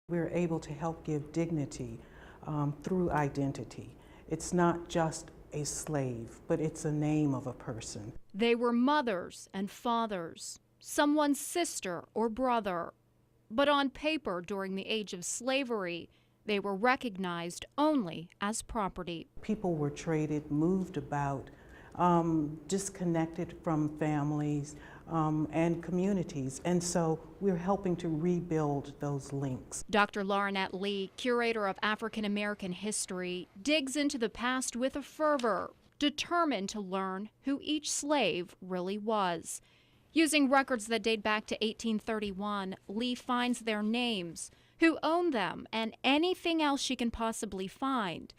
We're able to help give dignity through identity. It's not just a slave, but it's a name of a person. They were mothers and fathers, someone's sister or brother. But on paper, during the age of slavery, they were recognized only as property. People were traded, moved about, disconnected from families and communities. And so we're helping to rebuild those links. Dr. Laurinette Lee, curator of African American history, digs into the past with a fervor, determined to learn who each slave really was. Using records that date back to 1831, Lee finds their names, who owned them, and anything else she can possibly find.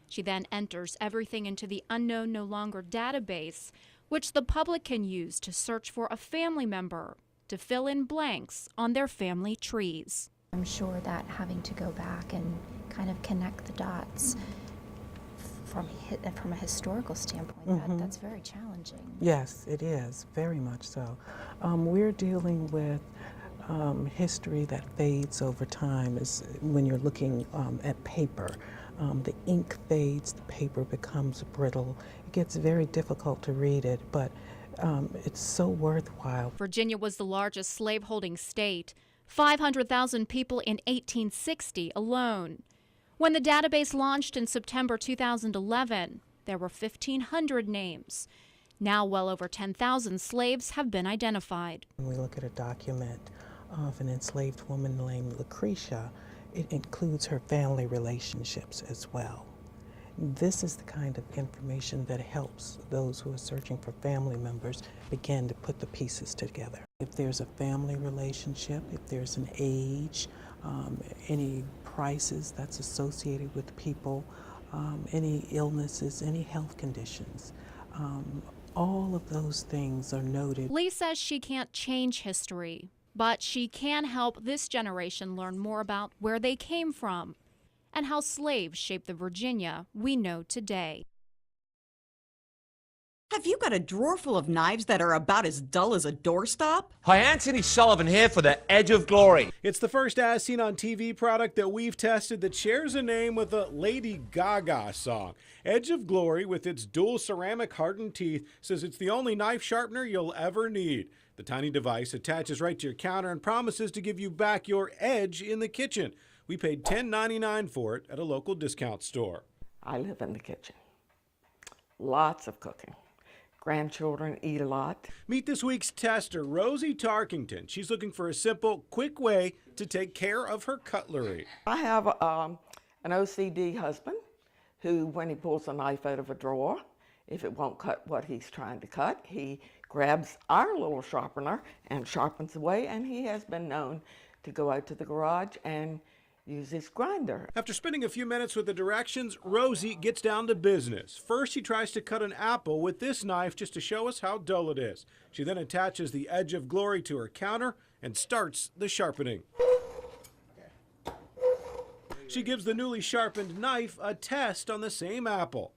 She then enters everything into the Unknown No Longer database, which the public can use to search for a family member, to fill in blanks on their family trees. I'm sure that having to go back and kind of connect the dots from a historical standpoint, that's very challenging. Yes, it is, very much so. We're dealing with history that fades over time. Is when you're looking at paper. The ink fades, the paper becomes brittle. It gets very difficult to read it, but it's so worthwhile. Virginia was the largest slaveholding state, 500,000 people in 1860 alone. When the database launched in September 2011, there were 1,500 names. Now well over 10,000 slaves have been identified. When we look at a document of an enslaved woman named Lucretia, it includes her family relationships as well. This is the kind of information that helps those who are searching for family members begin to put the pieces together. If there's a family relationship, if there's an age, any prices that's associated with people, any illnesses, any health conditions, all of those things are noted. Lee says she can't change history, but she can help this generation learn more about where they came from and how slaves shaped the Virginia we know today. Have you got a drawer full of knives that are about as dull as a doorstop? Hi, Anthony Sullivan here for the Edge of Glory. It's the first As Seen on TV product that we've tested that shares a name with a Lady Gaga song. Edge of Glory, with its dual ceramic hardened teeth, says it's the only knife sharpener you'll ever need. The tiny device attaches right to your counter and promises to give you back your edge in the kitchen. We paid $10.99 for it at a local discount store. I live in the kitchen. Lots of cooking. Grandchildren eat a lot. Meet this week's tester, Rosie Tarkington. She's looking for a simple, quick way to take care of her cutlery. I have an OCD husband who, when he pulls a knife out of a drawer, if it won't cut what he's trying to cut, he grabs our little sharpener and sharpens away, and he has been known to go out to the garage and use his grinder. After spending a few minutes with the directions, Rosie gets down to business. First, she tries to cut an apple with this knife just to show us how dull it is. She then attaches the Edge of Glory to her counter and starts the sharpening. She gives the newly sharpened knife a test on the same apple.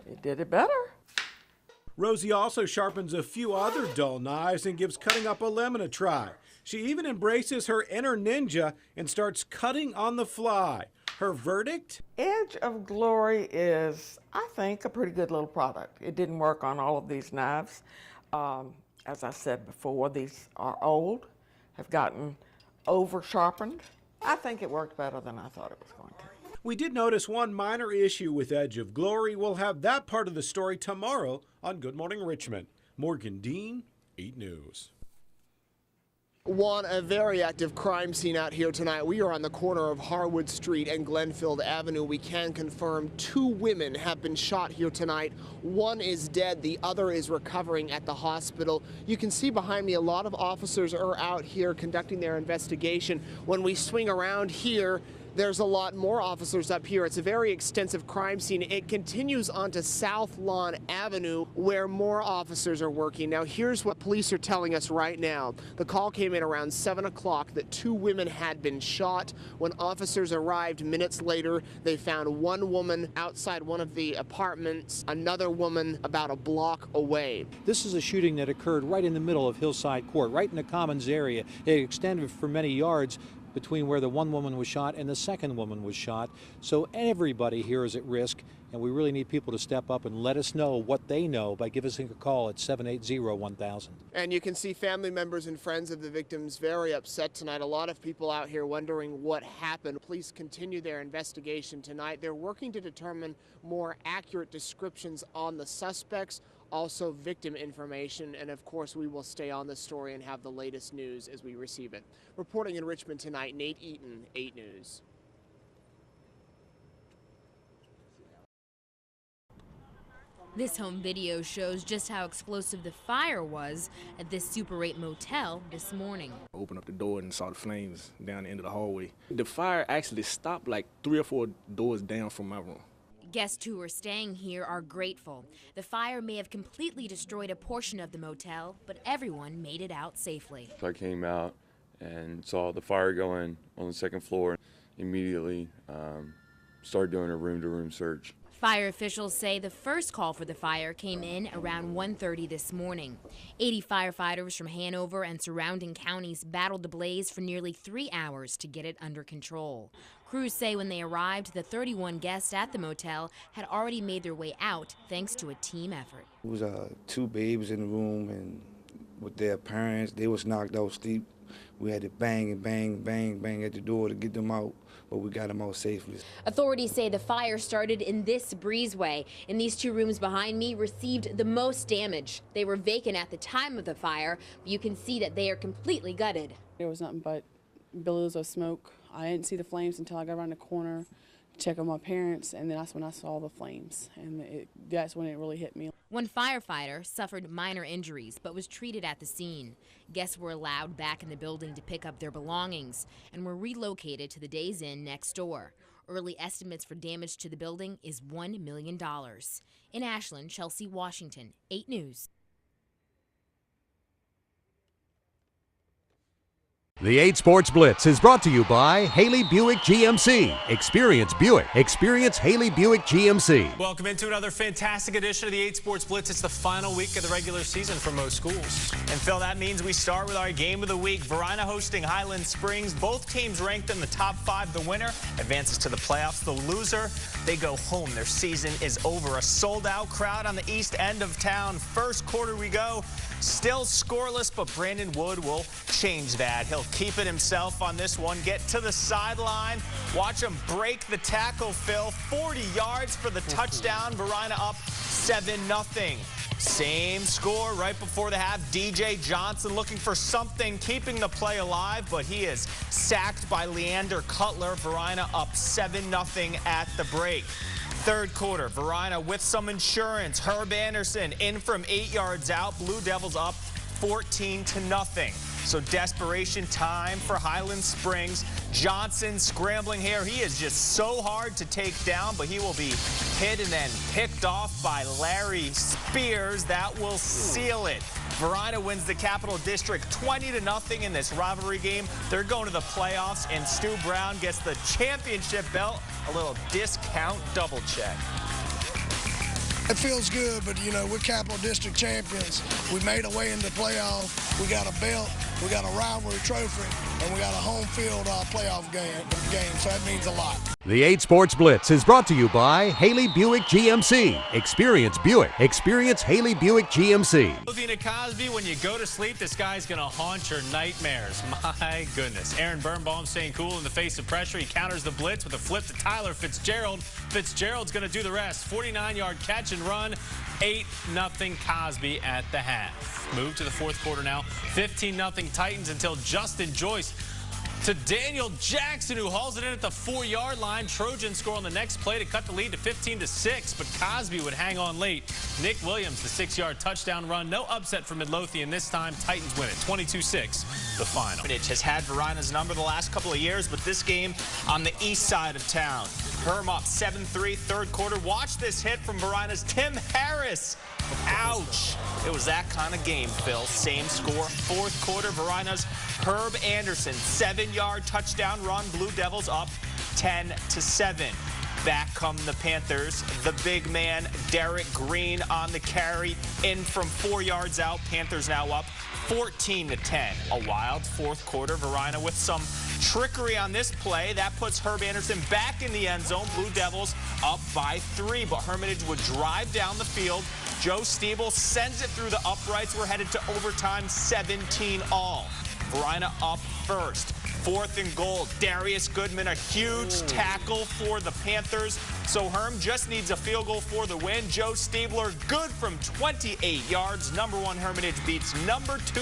He did it better. Rosie also sharpens a few other dull knives and gives cutting up a lemon a try. She even embraces her inner ninja and starts cutting on the fly. Her verdict? Edge of Glory is, I think, a pretty good little product. It didn't work on all of these knives. As I said before, these are old, have gotten over-sharpened. I think it worked better than I thought it was going to. We did notice one minor issue with Edge of Glory. We'll have that part of the story tomorrow on Good Morning Richmond. Morgan Dean, 8 News. A very active crime scene out here tonight. We are on the corner of Harwood Street and Glenfield Avenue. We can confirm 2 women have been shot here tonight. One is dead, the other is recovering at the hospital. You can see behind me a lot of officers are out here conducting their investigation. When we swing around here, There's a lot more officers up here. It's a very extensive crime scene. It continues onto South Lawn Avenue where more officers are working. Now, here's what police are telling us right now. The call came in around 7 o'clock that 2 women had been shot. When officers arrived minutes later, they found one woman outside one of the apartments, another woman about a block away. This is a shooting that occurred right in the middle of Hillside Court, right in the Commons area. It extended for many yards between where the one woman was shot and the second woman was shot. So everybody here is at risk, and we really need people to step up and let us know what they know by giving us a call at 780-1000. And you can see family members and friends of the victims very upset tonight. A lot of people out here wondering what happened. Police continue their investigation tonight. They're working to determine more accurate descriptions on the suspects, also victim information, and of course we will stay on the story and have the latest news as we receive it. Reporting in Richmond tonight, Nate Eaton, 8 News. This home video shows just how explosive the fire was at this Super 8 motel this morning. I opened up the door and saw the flames down the end of the hallway. The fire actually stopped like 3 or 4 doors down from my room. Guests who are staying here are grateful. The fire may have completely destroyed a portion of the motel, but everyone made it out safely. So I came out and saw the fire going on the 2nd floor. Immediately started doing a room-to-room search. Fire officials say the first call for the fire came in around 1:30 this morning. 80 firefighters from Hanover and surrounding counties battled the blaze for nearly 3 hours to get it under control. Crews say when they arrived, the 31 guests at the motel had already made their way out thanks to a team effort. It was 2 babies in the room, and with their parents, they was knocked out asleep. We had to bang and bang, bang, bang at the door to get them out, but we got them out safely. Authorities say the fire started in this breezeway. In these 2 rooms behind me received the most damage. They were vacant at the time of the fire, but you can see that they are completely gutted. There was nothing but billows of smoke. I didn't see the flames until I got around the corner to check on my parents, and then that's when I saw the flames, and that's when it really hit me. One firefighter suffered minor injuries but was treated at the scene. Guests were allowed back in the building to pick up their belongings and were relocated to the Days Inn next door. Early estimates for damage to the building is $1 million. In Ashland, Chelsea, Washington, 8 News. The 8 Sports Blitz is brought to you by Haley Buick GMC. Experience Buick. Experience Haley Buick GMC. Welcome into another fantastic edition of the 8 Sports Blitz. It's the final week of the regular season for most schools. And Phil, that means we start with our game of the week. Varina hosting Highland Springs. Both teams ranked in the top 5. The winner advances to the playoffs. The loser, they go home. Their season is over. A sold-out crowd on the east end of town. First quarter we go. Still scoreless, but Brandon Wood will change that. He'll keep it himself on this one. Get to the sideline. Watch him break the tackle, Phil. 40 yards for the touchdown. Varina up 7-0. Same score right before the half. DJ Johnson looking for something, keeping the play alive, but he is sacked by Leander Cutler. Varina up 7-0 at the break. Third quarter, Varina with some insurance. Herb Anderson in from 8 yards out. Blue Devils up 14-0. So desperation time for Highland Springs. Johnson scrambling here. He is just so hard to take down, but he will be hit and then picked off by Larry Spears. That will seal it. Varina wins the Capital District 20-0 in this rivalry game. They're going to the playoffs, and Stu Brown gets the championship belt. A little discount double check. It feels good, but, you know, we're Capital District champions. We made our way into the playoff. We got a belt, we got a rivalry trophy, and we got a home field playoff game, so that means a lot. The 8 Sports Blitz is brought to you by Haley Buick GMC. Experience Buick. Experience Haley Buick GMC. Tina Cosby, when you go to sleep, this guy's going to haunt your nightmares. My goodness. Aaron Birnbaum staying cool in the face of pressure. He counters the blitz with a flip to Tyler Fitzgerald. Fitzgerald's going to do the rest. 49-yard catch and run. 8-0 Cosby at the half. Move to the fourth quarter now. 15-0 Titans until Justin Joyce to Daniel Jackson, who hauls it in at the 4-yard line. Trojans score on the next play to cut the lead to 15-6, but Cosby would hang on late. Nick Williams, the 6-yard touchdown run. No upset for Midlothian this time. Titans win it 22-6, the final. Hermitage has had Varina's number the last couple of years, but this game on the east side of town. Herm up 7-3, third quarter. Watch this hit from Varina's Tim Harris. Ouch. It was that kind of game, Phil. Same score. Fourth quarter, Varina's Herb Anderson, 7-yard touchdown run. Blue Devils up 10-7. Back come the Panthers. The big man, Derek Green, on the carry. In from 4 yards out. Panthers now up 14-10. A wild fourth quarter. Varina with some trickery on this play. That puts Herb Anderson back in the end zone. Blue Devils up by 3, but Hermitage would drive down the field. Joe Stiebel sends it through the uprights. We're headed to overtime, 17-all. Varina up first. 4th and goal. Darius Goodman, a huge tackle for the Panthers. So Herm just needs a field goal for the win. Joe Stiebler, good from 28 yards. Number 1 Hermitage beats number 2.